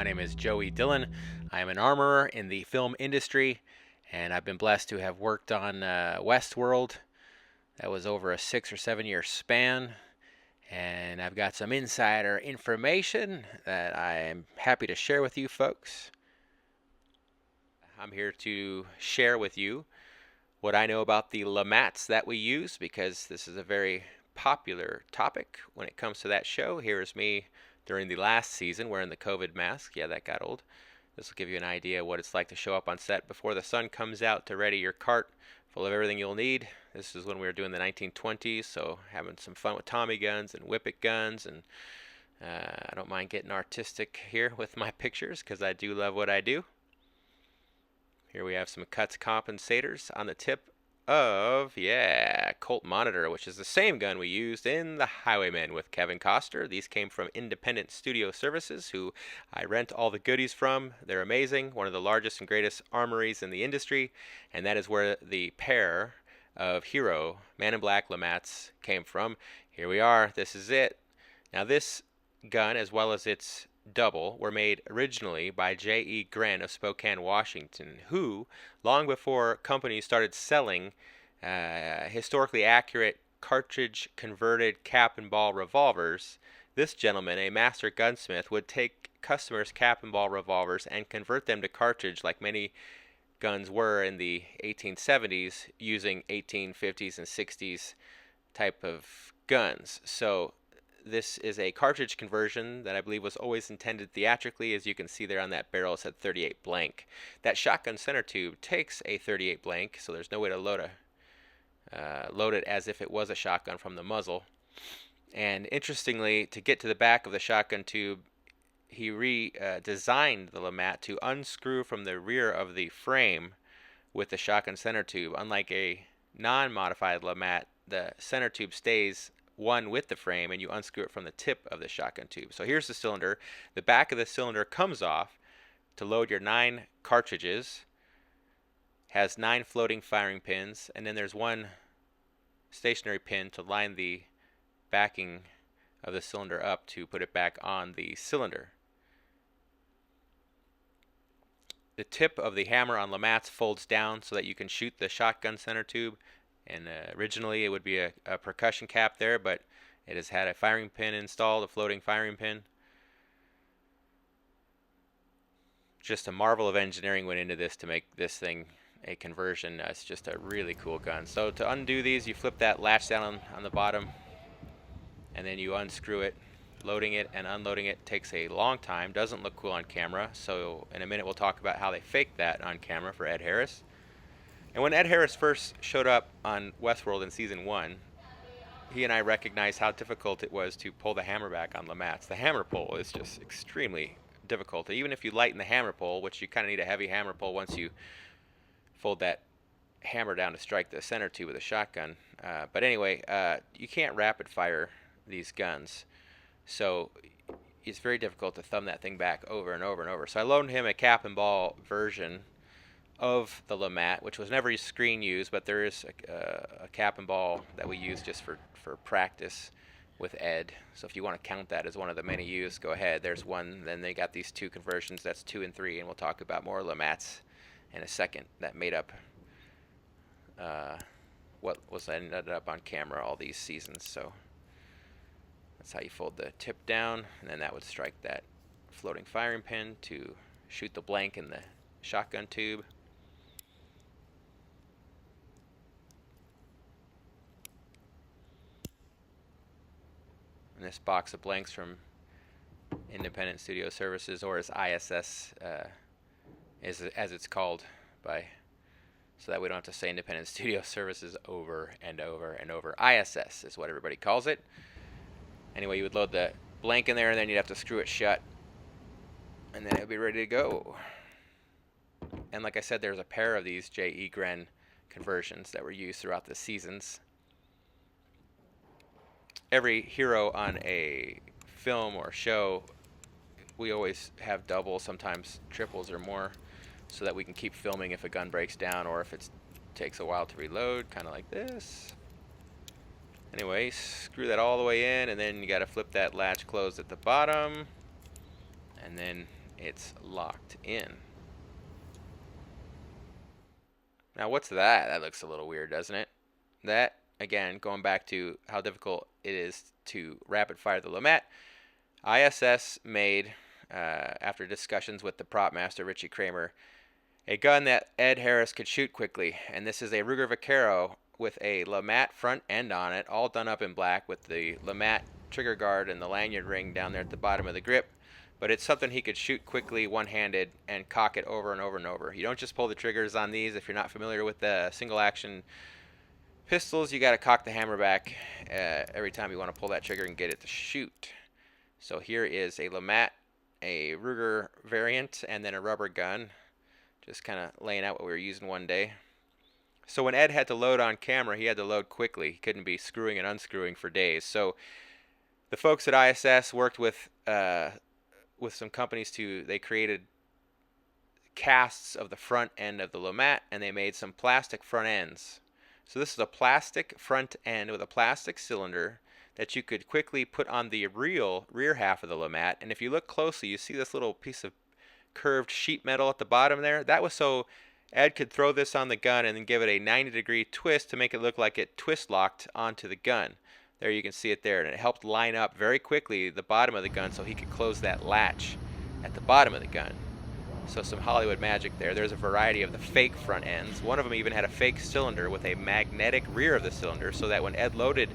name is Joey Dillon. I am an armorer in the film industry, and I've been blessed to have worked on Westworld. That was over a 6 or 7 year span, and I've got some insider information that I am happy to share with you folks. I'm here to share with you what I know about the Lemats that we use, because this is a very popular topic when it comes to that show. Here is me during the last season wearing the COVID mask. Yeah, that got old. This will give you an idea what it's like to show up on set before the sun comes out to ready your cart full of everything you'll need. This is when we were doing the 1920s, so having some fun with Tommy guns and Whippet guns, and I don't mind getting artistic here with my pictures because I do love what I do. Here we have some cuts compensators on the tip of, Colt Monitor, which is the same gun we used in The Highwaymen with Kevin Costner. These came from Independent Studio Services, who I rent all the goodies from. They're amazing, one of the largest and greatest armories in the industry, and that is where the pair of Hero Man in Black Lemats came from. Here we are. This is it. Now this gun, as well as its double, were made originally by J.E. Gren of Spokane, Washington, who, long before companies started selling historically accurate cartridge converted cap and ball revolvers, this gentleman, a master gunsmith, would take customers' cap and ball revolvers and convert them to cartridge, like many guns were in the 1870s, using 1850s and 60s type of guns. So this is a cartridge conversion that I believe was always intended theatrically. As you can see there on that barrel, it said 38 blank. That shotgun center tube takes a 38 blank, so there's no way to load it as if it was a shotgun from the muzzle. And interestingly, to get to the back of the shotgun tube, he redesigned the Lemat to unscrew from the rear of the frame with the shotgun center tube. Unlike a non-modified Lemat, the center tube stays one with the frame, and you unscrew it from the tip of the shotgun tube. So here's the cylinder. The back of the cylinder comes off to load your 9 cartridges, has 9 floating firing pins, and then there's one stationary pin to line the backing of the cylinder up to put it back on the cylinder. The tip of the hammer on Lemats folds down so that you can shoot the shotgun center tube. And originally it would be a percussion cap there, but it has had a firing pin installed, a floating firing pin. Just a marvel of engineering went into this to make this thing a conversion. It's just a really cool gun. So to undo these, you flip that latch down on the bottom, and then you unscrew it. Loading it and unloading it takes a long time. Doesn't look cool on camera. So in a minute we'll talk about how they faked that on camera for Ed Harris. And when Ed Harris first showed up on Westworld in Season 1, he and I recognized how difficult it was to pull the hammer back on Lemats. The hammer pull is just extremely difficult. Even if you lighten the hammer pull, which you kind of need a heavy hammer pull once you fold that hammer down to strike the center tube with a shotgun. But anyway, you can't rapid fire these guns. So it's very difficult to thumb that thing back over and over and over. So I loaned him a cap and ball version of the Lemat, which was never screen used, but there is a cap and ball that we use just for practice with Ed. So if you want to count that as one of the many used, go ahead. There's one. Then they got these 2 conversions. That's 2 and 3, and we'll talk about more Lemats in a second that made up what was ended up on camera all these seasons. So that's how you fold the tip down, and then that would strike that floating firing pin to shoot the blank in the shotgun tube. And this box of blanks from Independent Studio Services, or as ISS as it's called, so that we don't have to say Independent Studio Services over and over and over. ISS is what everybody calls it. Anyway, you would load the blank in there, and then you'd have to screw it shut, and then it would be ready to go. And like I said, there's a pair of these J.E. Gren conversions that were used throughout the seasons. Every hero on a film or show, we always have doubles, sometimes triples or more, so that we can keep filming if a gun breaks down or if it takes a while to reload, kind of like this. Anyway, screw that all the way in, and then you got to flip that latch closed at the bottom, and then it's locked in. Now what's that? That looks a little weird, doesn't it? That, again, going back to how difficult it is to rapid fire the Lemat, ISS made, after discussions with the prop master Richie Kramer, a gun that Ed Harris could shoot quickly, and this is a Ruger Vaquero with a Lemat front end on it, all done up in black with the Lemat trigger guard and the lanyard ring down there at the bottom of the grip. But it's something he could shoot quickly one-handed and cock it over and over and over. You don't just pull the triggers on these. If you're not familiar with the single action pistols, you got to cock the hammer back every time you want to pull that trigger and get it to shoot. So here is a Lemat, a Ruger variant, and then a rubber gun. Just kind of laying out what we were using one day. So when Ed had to load on camera, he had to load quickly. He couldn't be screwing and unscrewing for days. So the folks at ISS worked with some companies they created casts of the front end of the Lemat, and they made some plastic front ends. So this is a plastic front end with a plastic cylinder that you could quickly put on the real rear half of the Lemat. And if you look closely, you see this little piece of curved sheet metal at the bottom there. That was so Ed could throw this on the gun and then give it a 90-degree twist to make it look like it twist locked onto the gun. There you can see it there, and it helped line up very quickly the bottom of the gun so he could close that latch at the bottom of the gun. So some Hollywood magic there. There's a variety of the fake front ends. One of them even had a fake cylinder with a magnetic rear of the cylinder, so that when Ed loaded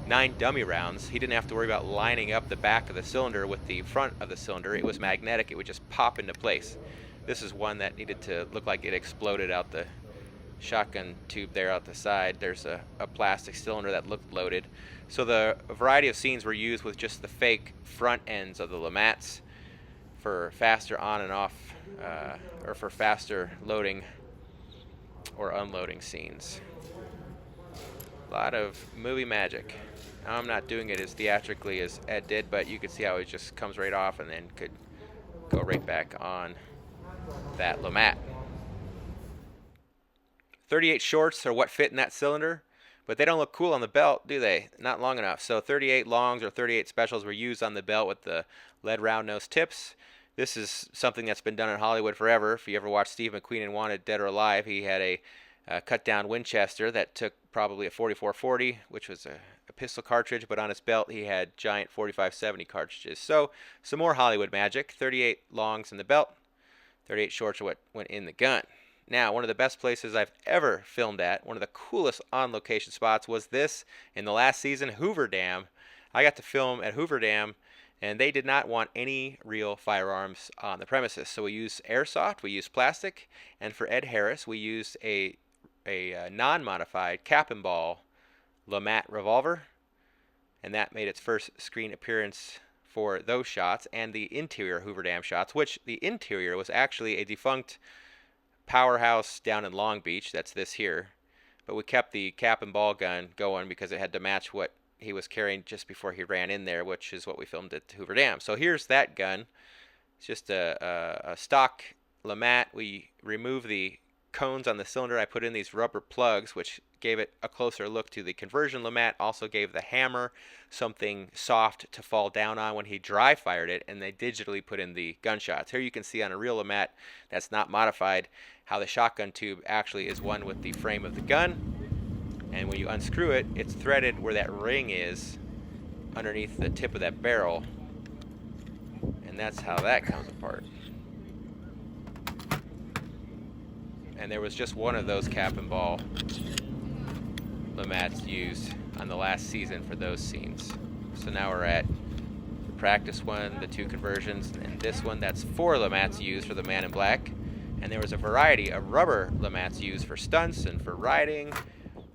9 dummy rounds, he didn't have to worry about lining up the back of the cylinder with the front of the cylinder. It was magnetic. It would just pop into place. This is one that needed to look like it exploded out the shotgun tube there out the side. There's a plastic cylinder that looked loaded. So the variety of scenes were used with just the fake front ends of the Lemats for faster on and off, or for faster loading or unloading scenes. A lot of movie magic. Now, I'm not doing it as theatrically as Ed did, but you can see how it just comes right off and then could go right back on that Lemat. 38 shorts are what fit in that cylinder, but they don't look cool on the belt, do they? Not long enough. So 38 longs or 38 specials were used on the belt with the lead round nose tips. This is something that's been done in Hollywood forever. If you ever watched Steve McQueen in Wanted Dead or Alive, he had a cut down Winchester that took probably a 4440, which was a pistol cartridge, but on his belt he had giant 4570 cartridges. So some more Hollywood magic. 38 longs in the belt, 38 shorts are what went in the gun. Now, one of the best places I've ever filmed at, one of the coolest on-location spots, was this in the last season, Hoover Dam. I got to film at Hoover Dam, and they did not want any real firearms on the premises. So we used airsoft, we used plastic, and for Ed Harris, we used a non-modified cap and ball Lemat revolver, and that made its first screen appearance for those shots and the interior Hoover Dam shots, which the interior was actually a defunct powerhouse down in Long Beach. That's this here. But we kept the cap and ball gun going because it had to match what he was carrying just before he ran in there, which is what we filmed at Hoover Dam. So here's that gun. It's just a stock Lemat. We removed the cones on the cylinder. I put in these rubber plugs, which gave it a closer look to the conversion Lemat. Also gave the hammer something soft to fall down on when he dry fired it, and they digitally put in the gunshots. Here you can see on a real Lemat that's not modified how the shotgun tube actually is one with the frame of the gun, and when you unscrew it, it's threaded where that ring is underneath the tip of that barrel, and that's how that comes apart. And there was just one of those cap and ball Lemats used on the last season for those scenes. So now we're at the practice one, the 2 conversions, and this one. That's 4 Lemats used for the Man in Black. And there was a variety of rubber Lemats used for stunts and for riding,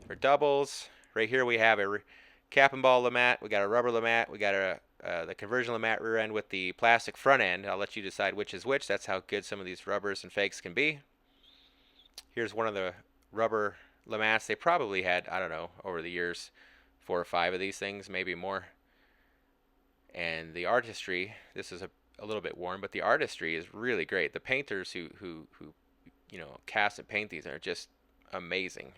for doubles. Right here we have a cap and ball Lemat, we got a rubber Lemat, we got the conversion Lemat rear end with the plastic front end. I'll let you decide which is which. That's how good some of these rubbers and fakes can be. Here's one of the rubber Lemats. They probably had, I don't know, over the years, 4 or 5 of these things, maybe more. And the artistry, this is a little bit worn, but the artistry is really great. The painters who cast and paint these are just amazing.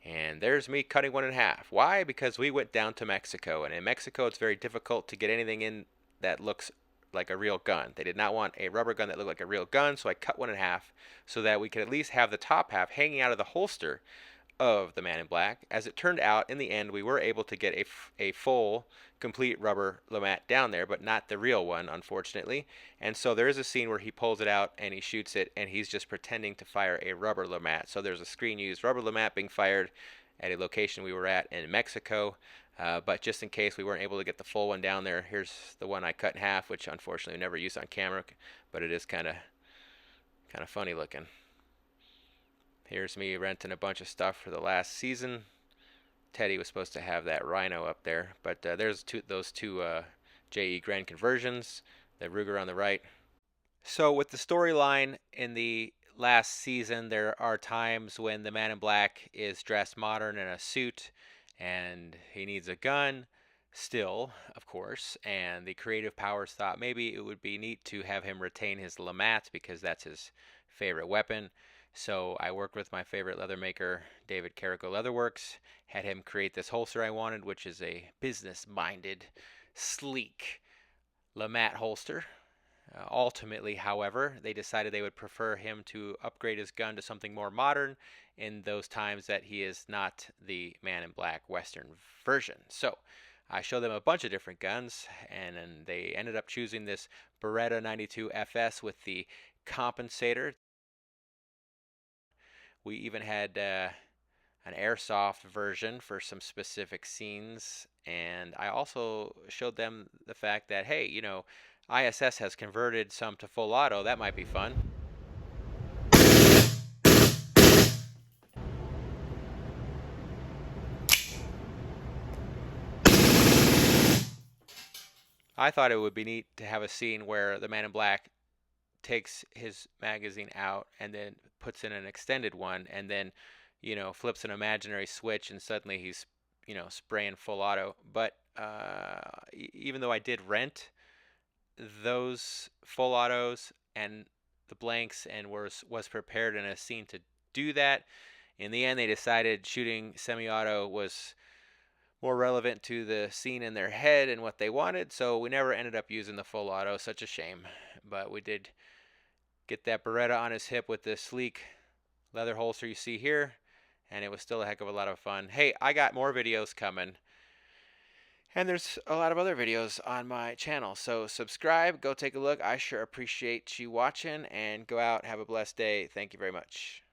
And there's me cutting one in half. Why? Because we went down to Mexico, and in Mexico it's very difficult to get anything in that looks like a real gun. They did not want a rubber gun that looked like a real gun, so I cut one in half so that we could at least have the top half hanging out of the holster of the Man in Black. As it turned out, in the end, we were able to get a full, complete rubber Lemat down there, but not the real one, unfortunately. And so there is a scene where he pulls it out and he shoots it, and he's just pretending to fire a rubber Lemat. So there's a screen used rubber Lemat being fired at a location we were at in Mexico. But just in case we weren't able to get the full one down there, here's the one I cut in half, which unfortunately we never used on camera, but it is kind of funny looking. Here's me renting a bunch of stuff for the last season. Teddy was supposed to have that Rhino up there, but there's those two JE Grand conversions, the Ruger on the right. So with the storyline in the last season, there are times when the Man in Black is dressed modern in a suit and he needs a gun still, of course, and the creative powers thought maybe it would be neat to have him retain his Lemat because that's his favorite weapon. So I worked with my favorite leather maker, David Carrico Leatherworks, had him create this holster I wanted, which is a business-minded, sleek Lemat holster. Ultimately, however, they decided they would prefer him to upgrade his gun to something more modern in those times that he is not the Man in Black Western version. So I showed them a bunch of different guns, and then they ended up choosing this Beretta 92 FS with the compensator. We even had an airsoft version for some specific scenes, and I also showed them the fact that, hey, you know, ISS has converted some to full auto. That might be fun. I thought it would be neat to have a scene where the Man in Black takes his magazine out and then puts in an extended one and then, you know, flips an imaginary switch and suddenly he's, you know, spraying full auto. But even though I did rent those full autos and the blanks and was prepared in a scene to do that, in the end they decided shooting semi-auto was more relevant to the scene in their head and what they wanted, so we never ended up using the full auto. Such a shame. But we did get that Beretta on his hip with this sleek leather holster you see here, and it was still a heck of a lot of fun. Hey, I got more videos coming, and there's a lot of other videos on my channel, so subscribe, go take a look. I sure appreciate you watching, and go out, have a blessed day. Thank you very much.